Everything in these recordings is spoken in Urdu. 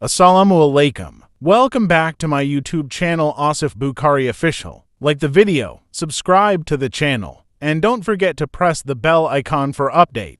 Assalamu alaikum. Welcome back to my YouTube channel Asif Bukhari Official. Like the video, subscribe to the channel, and don't forget to press the bell icon for updates.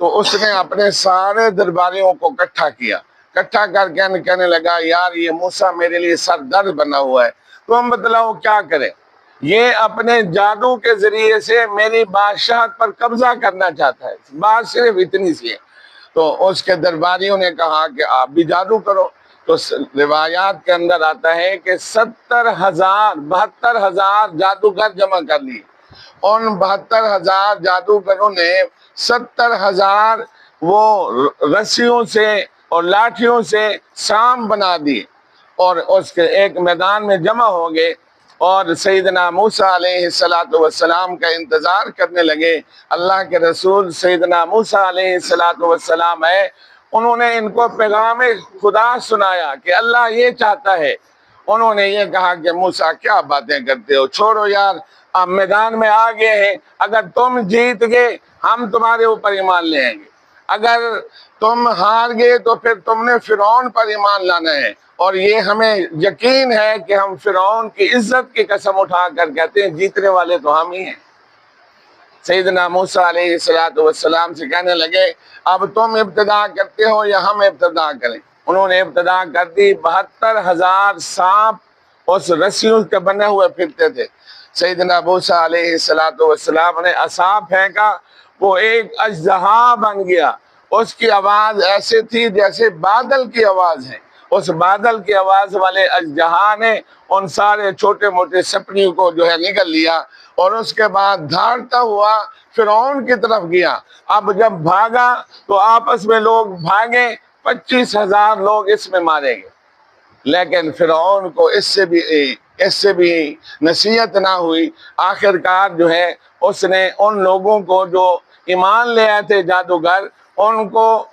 تو اس نے اپنے سارے درباریوں کو اکٹھا کیا، اکٹھا کر کے کہنے لگا یار یہ موسیٰ میرے لیے سر درد بنا ہوا ہے، تم بتلاؤ کیا کرے، یہ اپنے جادو کے ذریعے سے میری بادشاہت پر قبضہ کرنا چاہتا ہے، بات صرف اتنی سی ہے۔ تو اس کے درباریوں نے کہا کہ آپ بھی جادو کرو۔ تو روایات کے اندر آتا ہے کہ 72,000 جادوگر جمع کر لیے، ان 72,000 جادوگروں نے 70,000 وہ رسیوں سے اور لاٹھیوں سے سام بنا دیے اور اس کے ایک میدان میں جمع ہو گئے، اور سیدنا موسیٰ علیہ السلام کا انتظار کرنے لگے۔ اللہ کے رسول سیدنا موسیٰ علیہ السلام ہے، انہوں نے ان کو پیغام خدا سنایا کہ اللہ یہ چاہتا ہے۔ انہوں نے یہ کہا کہ موسیٰ کیا باتیں کرتے ہو، چھوڑو یار، آپ میدان میں آ گئے ہیں، اگر تم جیت گئے ہم تمہارے اوپر ایمان لے آئیں گے، اگر تم ہار گئے تو پھر تم نے فرعون پر ایمان لانا ہے، اور یہ ہمیں یقین ہے کہ ہم فرعون کی عزت کی قسم اٹھا کر کہتے ہیں جیتنے والے تو ہم ہی ہیں۔ سیدنا موسیٰ علیہ السلام سے کہنے لگے اب تم ابتدا کرتے ہو یا ہم ابتدا کریں؟ انہوں نے ابتدا کر دی۔ 72,000 سانپ اس رسیوں کے بنے ہوئے پھرتے تھے۔ سیدنا موسیٰ علیہ السلام نے عصا پھینکا، وہ ایک اژدہا بن گیا، اس کی آواز ایسے تھی جیسے بادل کی آواز ہے۔ اس بادل کی آواز والے اژدہا نے ان سارے چھوٹے موٹے سپریوں کو جو ہے نگل لیا، اور اس کے بعد دھاڑتا ہوا فرعون کی طرف گیا۔ اب جب بھاگا تو آپس میں لوگ بھاگے، 25,000 لوگ اس میں مارے گئے، لیکن فرعون کو اس سے بھی نصیحت نہ ہوئی۔ آخر کار جو ہے اس نے ان لوگوں کو جو ایمان لے آئے تھے جادوگر، ان کو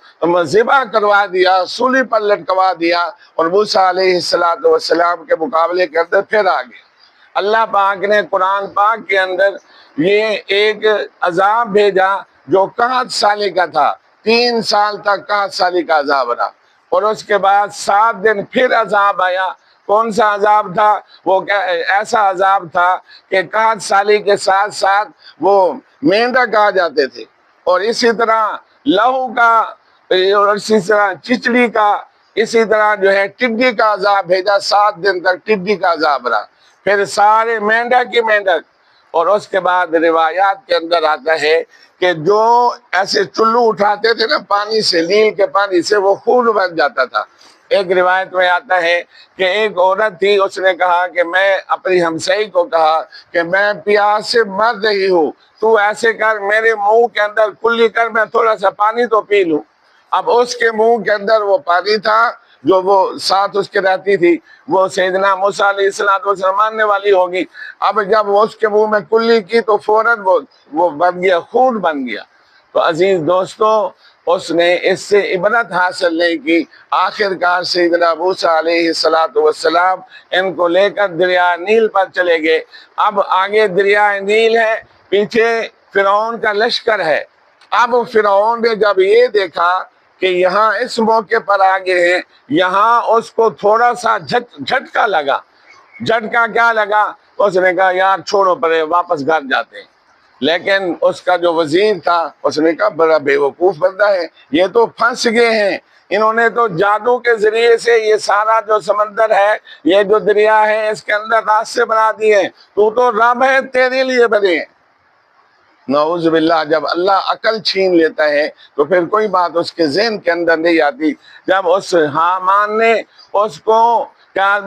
ذبح کروا دیا، سولی پر لٹکوا دیا، اور موسیٰ علیہ السلام کے مقابلے کے اندر پھر آ گئے۔ اللہ پاک نے قرآن پاک کے اندر یہ ایک عذاب بھیجا جو 61 سالی کا تھا، 3 سال تک 61 سالی کا عذاب رہا، اور اس کے بعد 7 دن پھر عذاب آیا۔ کون سا عذاب تھا؟ وہ ایسا عذاب تھا کہ 61 سالی کے ساتھ ساتھ وہ مینڈک آ جاتے تھے، اور اسی طرح لہو کا، اور اسی طرح چچڑی کا، اسی طرح جو ہے ٹڈی کا عذاب بھیجا۔ 7 دن تک ٹڈی کا عذاب رہا، پھر سارے مینڈک ہی مینڈک۔ اور اس کے بعد روایات کے اندر آتا ہے کہ جو ایسے چلو اٹھاتے تھے نا پانی سے، نیل کے پانی سے، وہ خون بن جاتا تھا۔ ایک روایت میں آتا ہے کہ ایک عورت تھی، اس نے کہا کہ میں اپنی ہمسائی کو کہا کہ میں پیاس سے مر رہی ہوں، تو ایسے کر میرے منہ کے اندر کلی کر، میں تھوڑا سا پانی تو پی لوں۔ اب اس کے منہ کے اندر وہ پانی تھا جو وہ ساتھ اس کے رہتی تھی، وہ سیدنا موسیٰ علیہ السلام ماننے والی ہوگی۔ اب جب وہ اس کے منہ میں کلی کی تو فوراً وہ بن گیا، خون بن گیا۔ تو عزیز دوستو، اس نے اس سے عبرت حاصل نہیں کی۔ آخر کار سیدنا موسیٰ علیہ السلام ان کو لے کر دریا نیل پر چلے گئے۔ اب آگے دریا نیل ہے، پیچھے فرعون کا لشکر ہے۔ اب فرعون نے جب یہ دیکھا کہ یہاں اس موقع پر آگے ہیں، یہاں اس کو تھوڑا سا جھٹکا لگا۔ جھٹکا کیا لگا؟ اس نے کہا یار چھوڑو پرے، واپس گھر جاتے ہیں۔ لیکن اس کا جو وزیر تھا اس نے کہا بڑا بے وقوف بندہ ہے، یہ تو پھنس گئے ہیں، انہوں نے تو جادو کے ذریعے سے یہ سارا جو سمندر ہے، یہ جو دریا ہے، اس کے اندر راستے بنا دیے، تو رب ہے، تیرے لیے بنے۔ نعوذ باللہ، جب اللہ عقل چھین لیتا ہے تو پھر کوئی بات اس کے ذہن کے اندر نہیں آتی۔ جب اس حامان نے اس کو کیا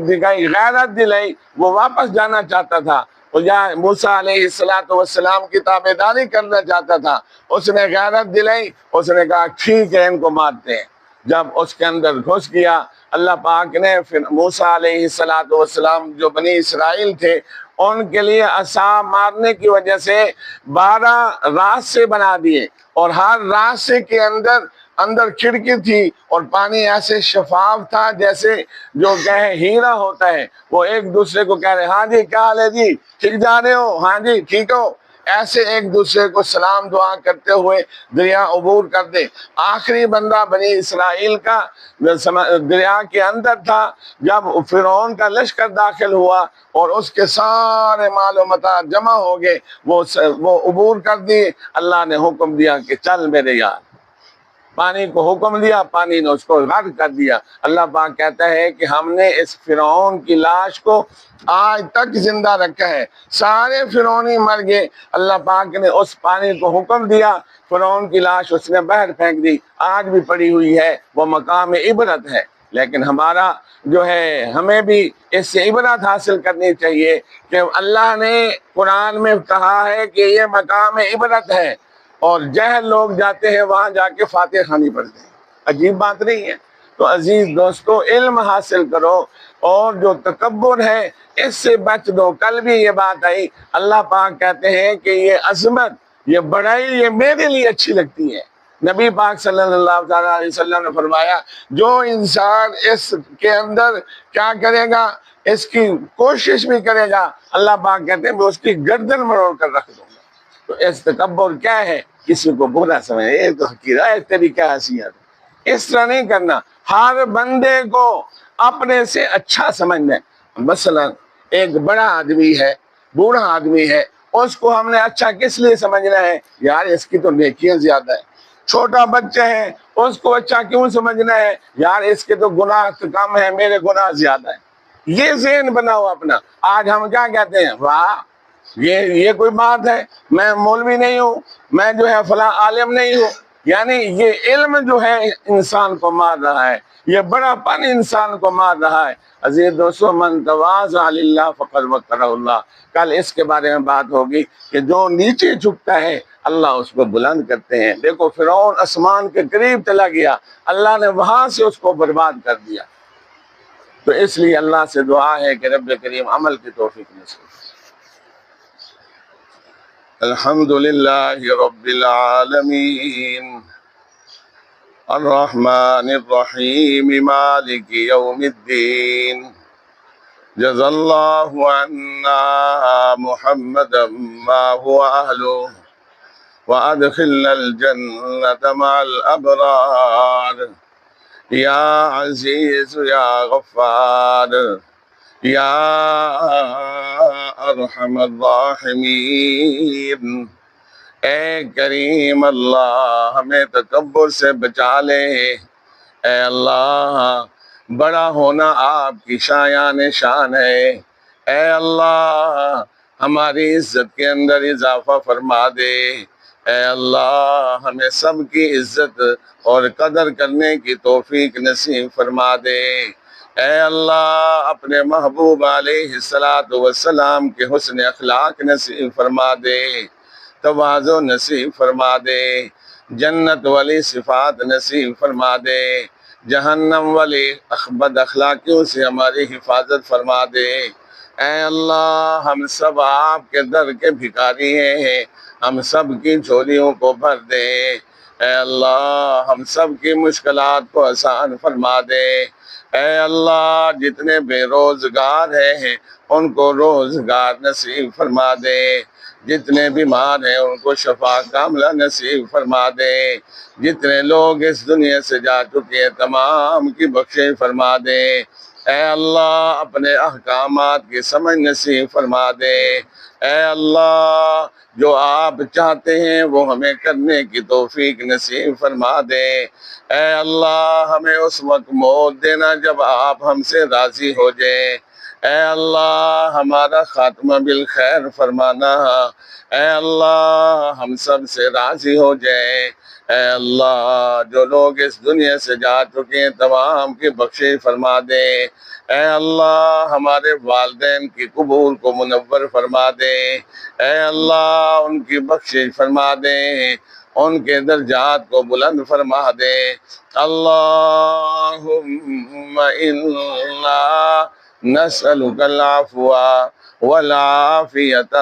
دکھائی، غیرت دلائی، وہ واپس جانا چاہتا تھا، موسیٰ علیہ السلام کی تابعداری کرنا چاہتا تھا، اس نے غیرت دلائی، اس نے کہا ٹھیک ہے ان کو مارتے ہیں۔ جب اس کے اندر گھس گیا، اللہ پاک نے پھر موسیٰ علیہ السلام جو بنی اسرائیل تھے ان کے لیے عصا مارنے کی وجہ سے 12 راستے بنا دیے، اور ہر راستے کے اندر کھڑکی تھی، اور پانی ایسے شفاف تھا جیسے جو کہے ہیرا ہوتا ہے۔ وہ ایک دوسرے کو کہہ رہے ہاں جی کیا حال ہے جی، ٹھیک جا رہے ہو، ہاں جی ٹھیک ہو، ایسے ایک دوسرے کو سلام دعا کرتے ہوئے دریا عبور کر دے۔ آخری بندہ بنی اسرائیل کا دریا کے اندر تھا جب فرعون کا لشکر داخل ہوا اور اس کے سارے مال و متاع جمع ہو گئے، وہ عبور کر دی۔ اللہ نے حکم دیا کہ چل میرے یار، پانی کو حکم دیا، پانی نے اس کو غرق کر دیا۔ اللہ پاک کہتا ہے کہ ہم نے اس فرعون کی لاش کو آج تک زندہ رکھا ہے، سارے فرعونی مر گئے، اللہ پاک نے اس پانی کو حکم دیا، فرعون کی لاش اس نے باہر پھینک دی، آج بھی پڑی ہوئی ہے، وہ مقام عبرت ہے۔ لیکن ہمارا جو ہے، ہمیں بھی اس سے عبرت حاصل کرنی چاہیے کہ اللہ نے قرآن میں کہا ہے کہ یہ مقام عبرت ہے، اور جہل لوگ جاتے ہیں وہاں جا کے فاتح خوانی پڑھتے ہیں۔ عجیب بات نہیں ہے؟ تو عزیز دوستو، علم حاصل کرو، اور جو تکبر ہے اس سے بچ دو۔ کل بھی یہ بات آئی، اللہ پاک کہتے ہیں کہ یہ عظمت، یہ بڑائی، یہ میرے لیے اچھی لگتی ہے۔ نبی پاک صلی اللہ علیہ وسلم نے فرمایا، جو انسان اس کے اندر کیا کرے گا، اس کی کوشش بھی کرے گا، اللہ پاک کہتے ہیں میں اس کی گردن مروڑ کر رکھ دوں گا۔ تو اس تکبر کیا ہے؟ کسی کو برا سمجھنا، یہ تو حقیرہ ہے، طریقہ حیثیت، اس طرح نہیں کرنا۔ ہر بندے کو اپنے سے اچھا سمجھنا ہے۔ مثلا ایک بڑا آدمی ہے، بوڑھا آدمی ہے، اس کو ہم نے اچھا کس لیے سمجھنا ہے؟ یار اس کی تو نیکیاں زیادہ ہے۔ چھوٹا بچہ ہے، اس کو اچھا کیوں سمجھنا ہے؟ یار اس کے تو گناہ کم ہے، میرے گناہ زیادہ ہے۔ یہ ذہن بناؤ اپنا۔ آج ہم کیا کہتے ہیں؟ واہ، یہ کوئی بات ہے، میں مولوی نہیں ہوں، میں جو ہے فلاں عالم نہیں ہوں۔ یعنی یہ علم جو ہے انسان کو مار رہا ہے، یہ بڑا پن انسان کو مار رہا ہے۔ عزیز دوستو، من تواضع للہ فقد وقرہ اللہ، کل اس کے بارے میں بات ہوگی کہ جو نیچے جھکتا ہے اللہ اس کو بلند کرتے ہیں۔ دیکھو فرعون آسمان کے قریب چلا گیا، اللہ نے وہاں سے اس کو برباد کر دیا۔ تو اس لیے اللہ سے دعا ہے کہ رب کریم عمل کی توفیق نصیب۔ الحمدللہ رب العالمین الرحمن الرحیم مالک یوم الدین جزا اللہ عنا محمدا ما هو اہلہ وادخلنا الجنة مع الابرار یا عزیز یا غفار یا ارحم الراحمین۔ اے کریم اللہ، ہمیں تکبر سے بچا لے۔ اے اللہ، بڑا ہونا آپ کی شایان شان ہے۔ اے اللہ، ہماری عزت کے اندر اضافہ فرما دے۔ اے اللہ، ہمیں سب کی عزت اور قدر کرنے کی توفیق نصیب فرما دے۔ اے اللہ، اپنے محبوب علیہ السلام کے حسن اخلاق نصیب فرما دے، تواضع نصیب فرما دے، جنت والی صفات نصیب فرما دے، جہنم والی بد اخلاقیوں سے ہماری حفاظت فرما دے۔ اے اللہ، ہم سب آپ کے در کے بھکاری ہیں، ہم سب کی جھولیوں کو بھر دے۔ اے اللہ، ہم سب کی مشکلات کو آسان فرما دے۔ اے اللہ، جتنے بے روزگار ہیں ان کو روزگار نصیب فرما دے، جتنے بیمار ہیں ان کو شفا کاملہ نصیب فرما دے، جتنے لوگ اس دنیا سے جا چکے ہیں تمام کی بخشش فرما دے۔ اے اللہ، اپنے احکامات کی سمجھ نصیب فرما دے۔ اے اللہ، جو آپ چاہتے ہیں وہ ہمیں کرنے کی توفیق نصیب فرما دے۔ اے اللہ، ہمیں اس وقت موت دینا جب آپ ہم سے راضی ہو جائیں۔ اے اللہ، ہمارا خاتمہ بالخیر فرمانا۔ اے اللہ، ہم سب سے راضی ہو جائیں۔ اے اللہ، جو لوگ اس دنیا سے جا چکے ہیں تمام کی بخشش فرما دے۔ اے اللہ، ہمارے والدین کی قبور کو منور فرما دے۔ اے اللہ، ان کی بخشش فرما دے، ان کے درجات کو بلند فرما دے۔ اللہم انا نسألک العفو والعافیۃ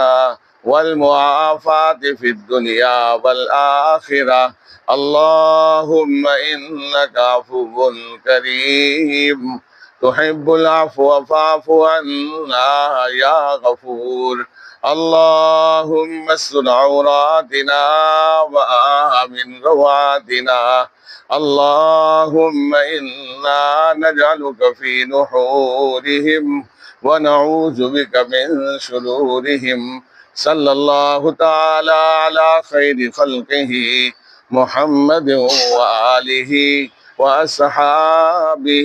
والمعافاة فی الدنیا والآخرہ۔ اللہم انک عفو کریم تحب العفو فاعف عنا یا غفور۔ اللهم استر عوراتنا وآمن روعاتنا. اللهم إنا نجعلك في نحورهم ونعوذ بك من شرورهم. صلی اللہ تعالی علی خیر خلقہ محمد وآلہ وأصحابہ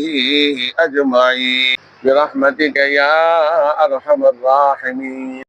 اجمعین برحمتک یا ارحم الراحمین.